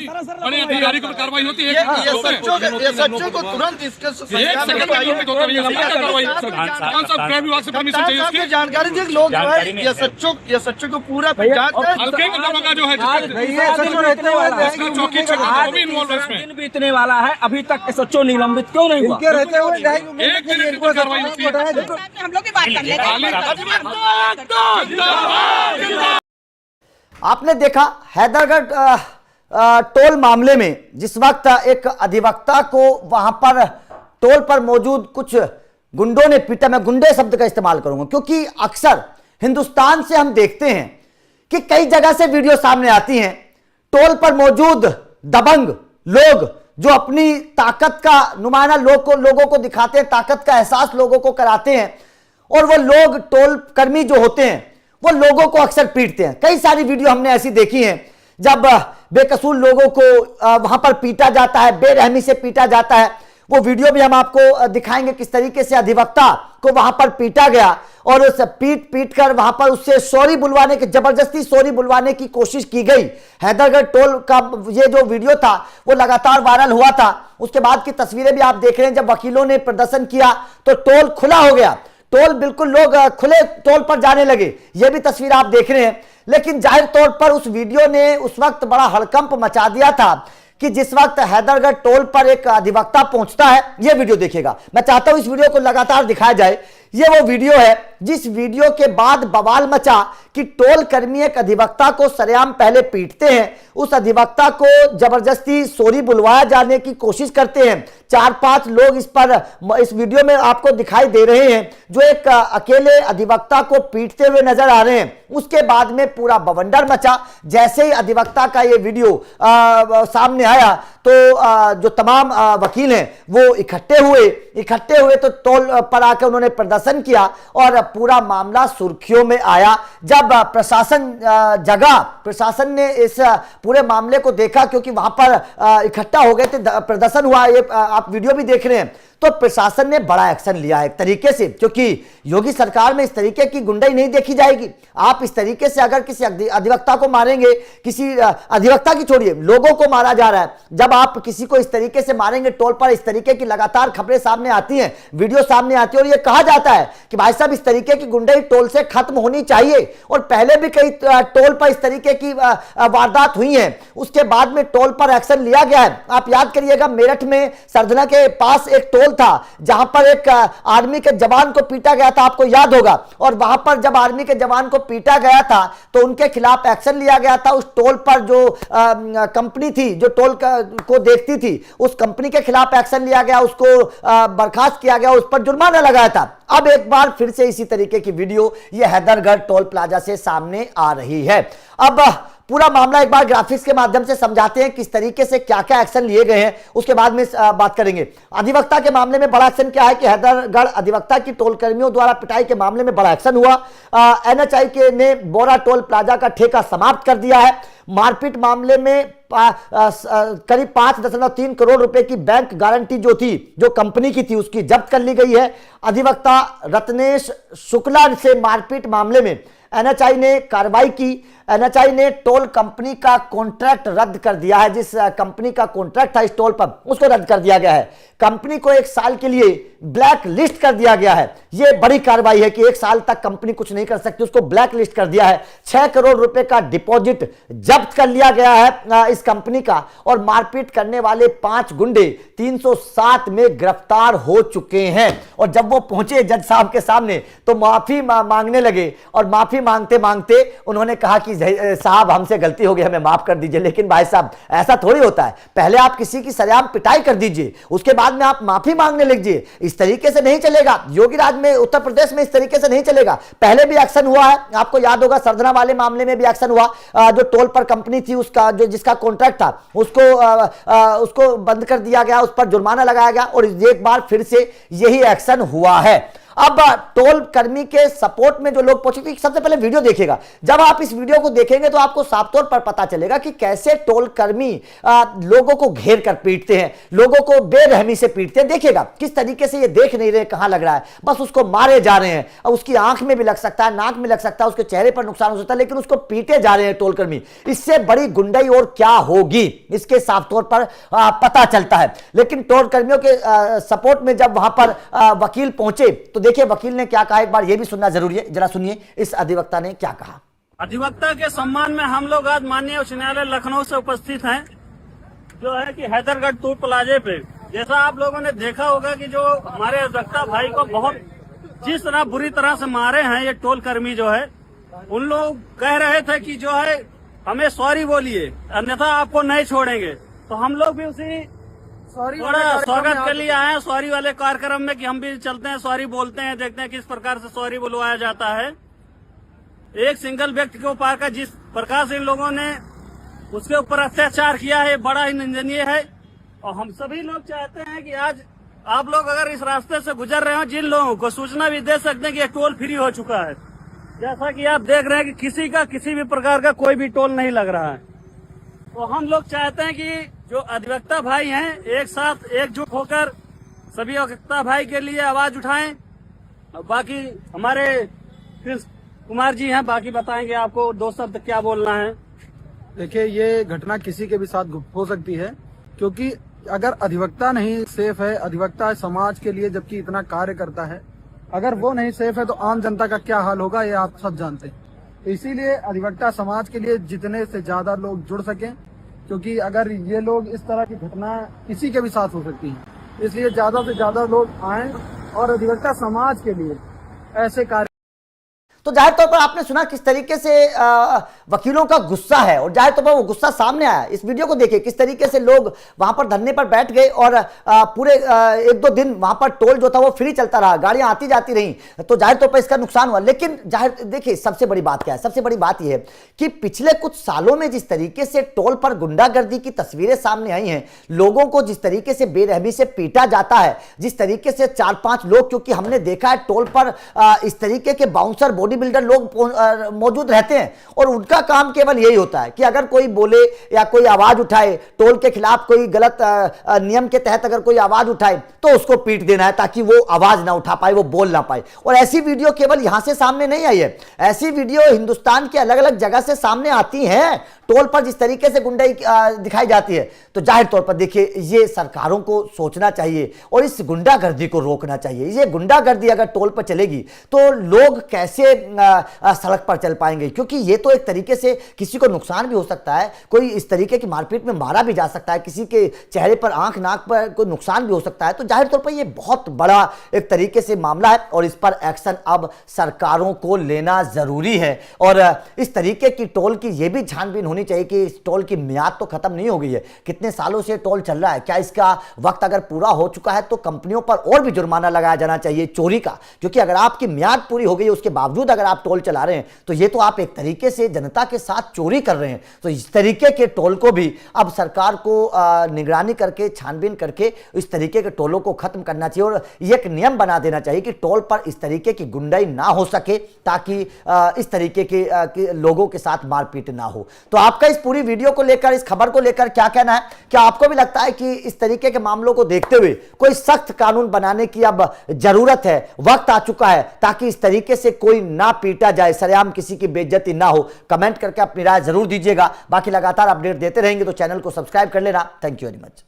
बड़े अधिकारी पर कार्रवाई होती है। ये सच्चों को तुरंत इसके विभाग से परमिशन चाहिए उसकी जानकारी दी लोग ये सच्चों को पूरा हल्के का दरोगा जो है चौकी वो भी इन्वॉल्व है इसमें। बीतने वाला है, अभी तक एसएचओ निलंबित क्यों नहीं हुआ? रहते हुए एक मिनट में कार्रवाई होती है। हम लोग की बात कर लेते हैं। आपने देखा हैदरगढ़ टोल मामले में जिस वक्त एक अधिवक्ता को वहां पर टोल पर मौजूद कुछ गुंडों ने पीटा। मैं गुंडे शब्द का इस्तेमाल करूंगा क्योंकि अक्सर हिंदुस्तान से हम देखते हैं कि कई जगह से वीडियो सामने आती हैं, टोल पर मौजूद दबंग लोग जो अपनी ताकत का नुमाइंदा लोगों को दिखाते हैं, ताकत का एहसास लोगों को कराते हैं, और वो लोग टोल कर्मी जो होते हैं वो लोगों को अक्सर पीटते हैं। कई सारी वीडियो हमने ऐसी देखी हैं जब बेकसूर लोगों को वहां पर पीटा जाता है, बेरहमी से पीटा जाता है। वो वीडियो भी हम आपको दिखाएंगे किस तरीके से अधिवक्ता को वहां पर पीटा गया और उस पीट कर वहां पर उससे सॉरी बुलवाने की, जबरदस्ती सॉरी बुलवाने की कोशिश की गई। हैदरगढ़ टोल का ये जो वीडियो था वो लगातार वायरल हुआ था। उसके बाद की तस्वीरें भी आप देख रहे हैं, जब वकीलों ने प्रदर्शन किया तो टोल खुला हो गया, टोल बिल्कुल लोग खुले टोल पर जाने लगे। ये भी तस्वीर आप देख रहे हैं। लेकिन जाहिर तौर पर उस वीडियो ने उस वक्त बड़ा हड़कंप मचा दिया था कि जिस वक्त हैदरगढ़ टोल पर एक अधिवक्ता पहुंचता है। यह वीडियो देखिएगा, मैं चाहता हूं इस वीडियो को लगातार दिखाया जाए। यह वो वीडियो है जिस वीडियो के बाद बवाल मचा कि टोल कर्मी एक अधिवक्ता को सरेआम पहले पीटते हैं, उस अधिवक्ता को जबरदस्ती सॉरी बुलवाया जाने की कोशिश करते हैं। 4-5 लोग इस वीडियो में आपको दिखाई दे रहे हैं जो एक अकेले अधिवक्ता को पीटते हुए नजर आ रहे हैं। उसके बाद में पूरा बवंडर मचा। जैसे ही अधिवक्ता का ये वीडियो सामने आया तो जो तमाम वकील हैं वो इकट्ठे हुए तो टोल पर आकर उन्होंने प्रदर्शन किया और पूरा मामला सुर्खियों में आया। जब प्रशासन ने इस पूरे मामले को देखा, क्योंकि वहां पर इकट्ठा हो गए थे, प्रदर्शन हुआ, ये आप वीडियो भी देख रहे हैं, तो प्रशासन ने बड़ा एक्शन लिया एक तरीके से, क्योंकि योगी सरकार में इस तरीके की गुंडाई नहीं देखी जाएगी। आप इस तरीके से अगर किसी अधिवक्ता को मारेंगे, किसी अधिवक्ता की छोड़िए, लोगों को मारा जा रहा है, जब आप किसी को इस तरीके से मारेंगे टोल पर, इस तरीके की लगातार खबरें सामने आती हैं, वीडियो सामने आती है और यह कहा जाता है कि भाई साहब इस तरीके की गुंडाई टोल से खत्म होनी चाहिए। और पहले भी कई टोल पर इस तरीके की वारदात हुई है, उसके बाद में टोल पर एक्शन लिया गया है। आप याद करिएगा, मेरठ में सरधना के पास एक टोल था जहां पर एक आर्मी के जवान को पीटा गया था, आपको याद होगा। और वहां पर जब आर्मी के जवान को पीटा गया था तो उनके खिलाफ एक्शन लिया गया था। उस टोल पर जो कंपनी थी जो टोल को देखती थी, उस कंपनी के खिलाफ एक्शन लिया गया, उसको बर्खास्त किया गया, उस पर जुर्माना लगाया था। अब एक बार फिर से इसी तरीके की वीडियो ये हैदरगढ़ टोल प्लाजा से सामने आ रही है। अब पूरा मामला एक बार ग्राफिक्स के माध्यम से समझाते हैं किस तरीके से क्या क्या एक्शन लिए गए हैं, उसके बाद में बात करेंगे। अधिवक्ता के मामले में बड़ा एक्शन क्या है कि हैदरगढ़ अधिवक्ता की टोल कर्मियों द्वारा पिटाई के मामले में बड़ा एक्शन हुआ। NHI के ने बोरा टोल प्लाजा का ठेका समाप्त कर दिया है। मारपीट मामले में करीब 5.3 करोड़ रुपए की बैंक गारंटी जो थी, जो कंपनी की थी, उसकी जब्त कर ली गई है। अधिवक्ता रत्नेश शुक्ला से मारपीट मामले में NHI ने कार्रवाई की। NHI ने टोल कंपनी का कॉन्ट्रैक्ट रद्द कर दिया है। जिस कंपनी का कॉन्ट्रैक्ट था इस टोल पर, उसको रद्द कर दिया गया है। कंपनी को 1 साल के लिए ब्लैक लिस्ट कर दिया गया है। यह बड़ी कार्रवाई है कि 1 साल तक कंपनी कुछ नहीं कर सकती, उसको ब्लैक लिस्ट कर दिया है। 6 करोड़ रुपए का डिपॉजिट जब्त कर लिया गया है इस कंपनी का। और मारपीट करने वाले 5 गुंडे 307 में गिरफ्तार हो चुके हैं। और जब वो पहुंचे जज साहब के सामने तो माफी मांगने लगे, और माफी मांगते मांगते उन्होंने कहा कि साहब हमसे गलती हो गई, हमें माफ कर दीजिए। लेकिन भाई साहब ऐसा थोड़ी होता है, पहले आप किसी की सरेआम पिटाई कर दीजिए, उसके बाद में आप माफी मांगने लीजिए। इस तरीके से नहीं चलेगा। योगी राज में, उत्तर प्रदेश में इस तरीके से नहीं चलेगा। पहले भी एक्शन हुआ है, आपको याद होगा, सरधना वाले मामले में भी एक्शन हुआ। जो टोल पर कंपनी थी उसका जो जिसका कॉन्ट्रैक्ट था उसको बंद कर दिया गया, उस पर जुर्माना लगाया गया, और एक बार फिर से यही एक्शन हुआ है। अब टोल कर्मी के सपोर्ट में जो लोग पहुंचे, सबसे पहले वीडियो देखिएगा। जब आप इस वीडियो को देखेंगे तो आपको साफ तौर पर पता चलेगा कि कैसे टोल कर्मी लोगों को घेर कर पीटते हैं, लोगों को बेरहमी से पीटते हैं। देखिएगा किस तरीके से ये देख नहीं रहे कहां लग रहा है, बस उसको मारे जा रहे हैं। अब उसकी आंख में भी लग सकता है, नाक में लग सकता है, उसके चेहरे पर नुकसान हो सकता है, लेकिन उसको पीटे जा रहे हैं टोल कर्मी। इससे बड़ी गुंडाई और क्या होगी, इसके साफ तौर पर पता चलता है। लेकिन टोल कर्मियों के सपोर्ट में जब वहां पर वकील पहुंचे तो देखिए वकील ने क्या कहा, एक बार यह भी सुनना जरूरी है, जरा सुनिए इस अधिवक्ता ने क्या कहा। अधिवक्ता के सम्मान में हम लोग आज माननीय उच्च न्यायालय लखनऊ से उपस्थित हैं, जो है कि हैदरगढ़ टूर प्लाजे पे। जैसा आप लोगों ने देखा होगा कि जो हमारे अधिवक्ता भाई को बहुत जिस तरह बुरी तरह से मारे हैं ये टोल कर्मी जो है, उन लोग कह रहे थे कि जो है हमें सॉरी बोलिए अन्यथा आपको नहीं छोड़ेंगे। तो हम लोग भी उसी थोड़ा स्वागत के लिए आए हैं सॉरी वाले कार्यक्रम में कि हम भी चलते हैं, सॉरी बोलते हैं, देखते हैं किस प्रकार से सॉरी बुलवाया जाता है। एक सिंगल व्यक्ति के ऊपर का जिस प्रकार से इन लोगों ने उसके ऊपर अत्याचार किया है बड़ा ही निंदनीय है। और हम सभी लोग चाहते हैं कि आज आप लोग अगर इस रास्ते से गुजर रहे हो, जिन लोगों को सूचना भी दे सकते हैं कि ये टोल फ्री हो चुका है। जैसा कि आप देख रहे हैं कि किसी का किसी भी प्रकार का कोई भी टोल नहीं लग रहा है। तो हम लोग चाहते हैं कि जो अधिवक्ता भाई हैं एक साथ एकजुट होकर सभी अधिवक्ता भाई के लिए आवाज उठाएं। और बाकी हमारे कृष्ण कुमार जी हैं, बाकी बताएंगे आपको 2 शब्द क्या बोलना है। देखिए ये घटना किसी के भी साथ हो सकती है, क्योंकि अगर अधिवक्ता नहीं सेफ है, अधिवक्ता समाज के लिए जबकि इतना कार्य करता है, अगर वो नहीं सेफ है तो आम जनता का क्या हाल होगा ये आप सब जानते हैं। तो इसीलिए अधिवक्ता समाज के लिए जितने से ज्यादा लोग जुड़ सकें, क्योंकि अगर ये लोग इस तरह की घटना किसी के भी साथ हो सकती है, इसलिए ज्यादा से ज्यादा लोग आएं और अधिवक्ता समाज के लिए ऐसे कार्य। तो जाहिर तौर पर आपने सुना किस तरीके से वकीलों का गुस्सा है, और जाहिर तौर पर वो गुस्सा सामने आया। इस वीडियो को देखिए किस तरीके से लोग वहां पर धरने पर बैठ गए और पूरे 1-2 दिन वहां पर टोल जो था वो फ्री चलता रहा, गाड़ियां आती जाती रहीं, तो जाहिर तौर पर इसका नुकसान हुआ। लेकिन जाहिर देखिए सबसे बड़ी बात क्या है, सबसे बड़ी बात यह है कि पिछले कुछ सालों में जिस तरीके से टोल पर गुंडागर्दी की तस्वीरें सामने आई हैं, लोगों को जिस तरीके से बेरहमी से पीटा जाता है, जिस तरीके से 4-5 लोग, क्योंकि हमने देखा है टोल पर इस तरीके के बाउंसर बॉडी बिल्डर लोग मौजूद रहते हैं और उनका काम केवल यही होता है कि अगर कोई बोले या कोई आवाज उठाए टोल के खिलाफ, कोई गलत नियम के तहत अगर कोई आवाज उठाए तो उसको पीट देना है ताकि वो आवाज ना उठा पाए, वो बोल ना पाए। और ऐसी वीडियो केवल यहां से सामने नहीं आई है, ऐसी वीडियो हिंदुस्तान के अलग अलग जगह से सामने आती हैं। टोल पर जिस तरीके से गुंडाई दिखाई जाती है, तो जाहिर तौर पर देखिए ये सरकारों को सोचना चाहिए और इस गुंडागर्दी को रोकना चाहिए। ये गुंडागर्दी अगर टोल पर चलेगी तो लोग कैसे सड़क पर चल पाएंगे, क्योंकि ये तो एक तरीके से किसी को नुकसान भी हो सकता है, कोई इस तरीके की मारपीट में मारा भी जा सकता है, किसी के चेहरे पर, आंख नाक पर कोई नुकसान भी हो सकता है। तो जाहिर तौर पर ये बहुत बड़ा एक तरीके से मामला है और इस पर एक्शन अब सरकारों को लेना जरूरी है। और इस तरीके की टोल की ये भी छानबीन होनी चाहिए कि इस टोल की मियाद तो खत्म नहीं हो गई है, कितने सालों से टोल चल रहा है, क्या इसका वक्त अगर पूरा हो चुका है तो कंपनियों पर और भी जुर्माना लगाया जाना चाहिए चोरी का, क्योंकि अगर आपकी मियाद पूरी हो गई है उसके बावजूद अगर आप टोल चला रहे हैं तो ये तो आप एक तरीके से जनता के साथ चोरी कर रहे हैं। तो इस तरीके के टोल को भी अब सरकार को निगरानी करके, छानबीन करके इस तरीके के टोलों को खत्म करना चाहिए और ये एक नियम बना देना चाहिए कि टोल पर इस तरीके की गुंडाई ना हो सके, ताकि इस तरीके के लोगों के साथ मारपीट ना हो। तो आपका इस पूरी वीडियो को लेकर, इस खबर को लेकर क्या कहना है? क्या आपको भी लगता है कि इस तरीके के मामलों को देखते हुए कोई सख्त कानून बनाने की अब जरूरत है, वक्त आ चुका है, ताकि इस तरीके से कोई ना पीटा जाए, सरेआम किसी की बेइज्जती ना हो? कमेंट करके अपनी राय जरूर दीजिएगा। बाकी लगातार अपडेट देते रहेंगे तो चैनल को सब्सक्राइब कर लेना। Thank you very much.